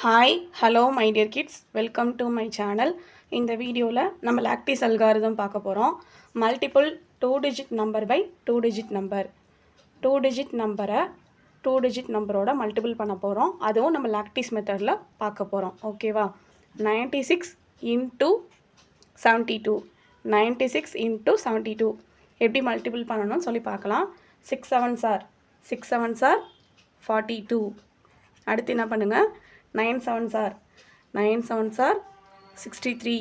Hi hello my dear kids, welcome to my channel. இந்த வீடியோவில் நம்ம லாக்டிஸ் அல்காரிதம் பார்க்க போகிறோம். Multiple 2 digit number by 2 digit number. 2 digit நம்பரை 2 டிஜிட் நம்பரோட மல்டிபிள் பண்ண போகிறோம். அதுவும் நம்ம லாக்டிஸ் மெத்தடில் பார்க்க போகிறோம். ஓகேவா? 96 இன்ட்டு 72 96 இன்ட்டு 72 எப்படி மல்டிபிள் பண்ணணும்னு சொல்லி பார்க்கலாம். 6 7s are 6 7s are 42. அடுத்து என்ன பண்ணுங்கள், 9 7s are 63.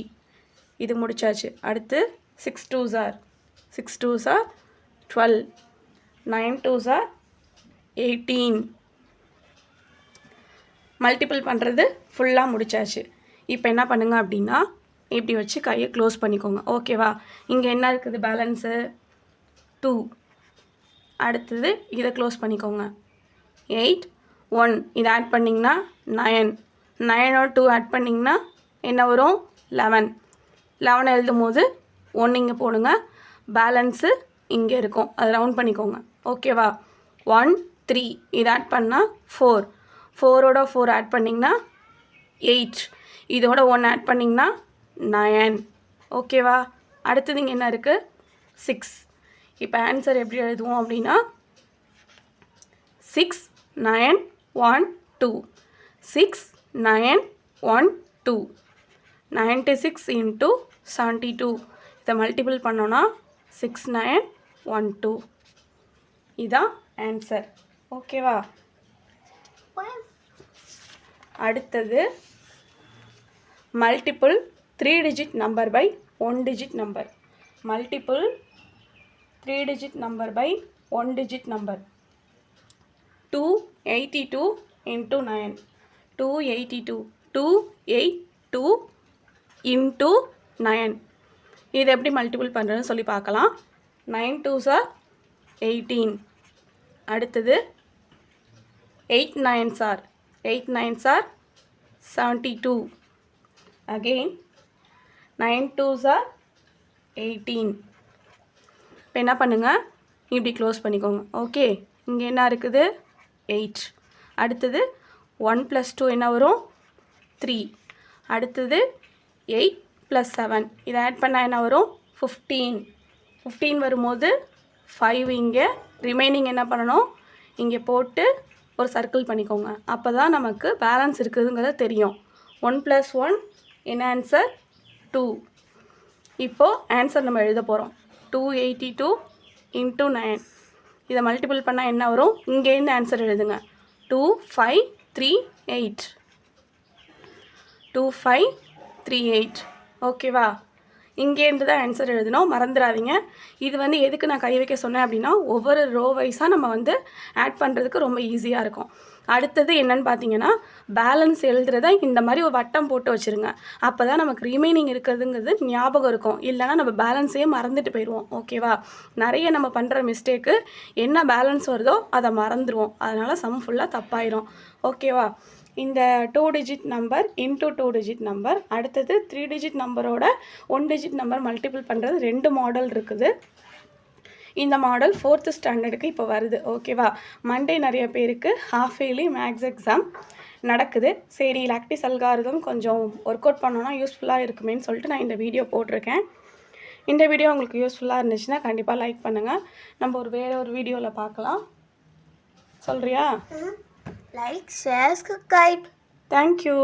இது முடிச்சாச்சு. அடுத்து 6 2s are 12. 9 2s are 18. Multiple பண்ணுறது ஃபுல்லாக முடிச்சாச்சு. இப்போ என்ன பண்ணுங்க அப்படின்னா, இப்படி வச்சு கையை க்ளோஸ் பண்ணிக்கோங்க. ஓகேவா? இங்கே என்ன இருக்குது, பேலன்ஸு 2. அடுத்தது இதை க்ளோஸ் பண்ணிக்கோங்க. 8 1 இதை ஆட் பண்ணிங்கன்னா 9. 9 2 ஆட் பண்ணிங்கன்னா என்ன வரும், 11. 11 எழுதும் போது 1 இங்கே போடுங்க, பேலன்ஸு இங்கே இருக்கும், அதை ரவுண்ட் பண்ணிக்கோங்க. ஓகேவா? 1 3 இதை ஆட் பண்ணால் 4. 4ஓட 4 ஆட் பண்ணிங்கன்னா 8. இதோட 1 ஆட் பண்ணிங்கன்னா 9. ஓகேவா? அடுத்தது இங்கே என்ன இருக்குது, 6. இப்போ ஆன்சர் எப்படி எழுதுவோம் அப்படின்னா 6 9 1 2 6 9 1 2 96 இன்ட்டு 72 இதை மல்டிபிள் பண்ணோன்னா 6 9 1 2. இதுதான் ஆன்சர். ஓகேவா? அடுத்தது multiple 3 digit number by 1 digit number. Multiple 3 digit number by 1 digit number. 282 into 9 282 282 into 9 இது எப்படி மல்டிபிள் பண்ணுறதுன்னு சொல்லி பார்க்கலாம். 9 2s are 18. அடுத்தது 8 9s are 72. again 9 2s are 18. இப்போ என்ன பண்ணுங்கள், இப்படி க்ளோஸ் பண்ணிக்கோங்க. ஓகே, இங்கே என்ன இருக்குது, 8. அடுத்தது 1 + 2 என்ன வரும், 3. அடுத்தது 8 + 7 இதை ஆட் பண்ணால் என்ன வரும், 15. 15 வரும்போது 5 இங்கே ரிமைனிங் என்ன பண்ணணும், இங்கே போட்டு ஒரு சர்க்கிள் பண்ணிக்கோங்க. அப்போ தான் நமக்கு பேலன்ஸ் இருக்குதுங்கிறது தெரியும். 1 + 1 என்ன ஆன்சர், 2. இப்போது ஆன்சர் நம்ம எழுத போகிறோம். 282 into 9 இதை மல்டிபிள் பண்ணால் என்ன வரும், இங்கேருந்து ஆன்சர் எழுதுங்க. 2 5 3 8 2 5 3 8. ஓகேவா? இங்கேருந்து தான் ஆன்சர் எழுதணும், மறந்துடாதீங்க. இது எதுக்கு நான் கை வைக்க சொன்னேன் அப்படின்னா, ஒவ்வொரு ரோ வைஸாக நம்ம ஆட் பண்ணுறதுக்கு ரொம்ப ஈஸியாக இருக்கும். அடுத்தது என்னென்னு பார்த்தீங்கன்னா, பேலன்ஸ் எழுதுறத இந்த மாதிரி ஒரு வட்டம் போட்டு வச்சுருங்க. அப்போ தான் நமக்கு ரிமைனிங் இருக்கிறதுங்கிறது ஞாபகம் இருக்கும். இல்லைனா நம்ம பேலன்ஸையே மறந்துட்டு போயிடுவோம். ஓகேவா? நிறைய நம்ம பண்ணுற மிஸ்டேக்கு என்ன பேலன்ஸ் வருதோ அதை மறந்துடுவோம். அதனால் சம் ஃபுல்லாக தப்பாயிரும். ஓகேவா? இந்த 2 digit number into 2 digit number. அடுத்தது 3 டிஜிட் நம்பரோட 1 டிஜிட் நம்பர் மல்டிபிள் பண்ணுறது 2 மாடல் இருக்குது. இந்த மாடல் 4th ஸ்டாண்டர்டுக்கு இப்போ வருது. ஓகேவா? மண்டே நிறைய பேருக்கு ஹாஃப் இயர்லி மேக்ஸ் எக்ஸாம் நடக்குது. சரி, லாக்டிஸ் அல்காரிதம் கொஞ்சம் ஒர்க் அவுட் பண்ணோன்னா யூஸ்ஃபுல்லாக இருக்குமேன்னு சொல்லிட்டு நான் இந்த வீடியோ போட்டிருக்கேன். இந்த வீடியோ உங்களுக்கு யூஸ்ஃபுல்லாக இருந்துச்சுன்னா கண்டிப்பாக லைக் பண்ணுங்கள். நம்ம வேறு ஒரு வீடியோவில் பார்க்கலாம். சொல்கிறியா? Like, share, subscribe. Thank you.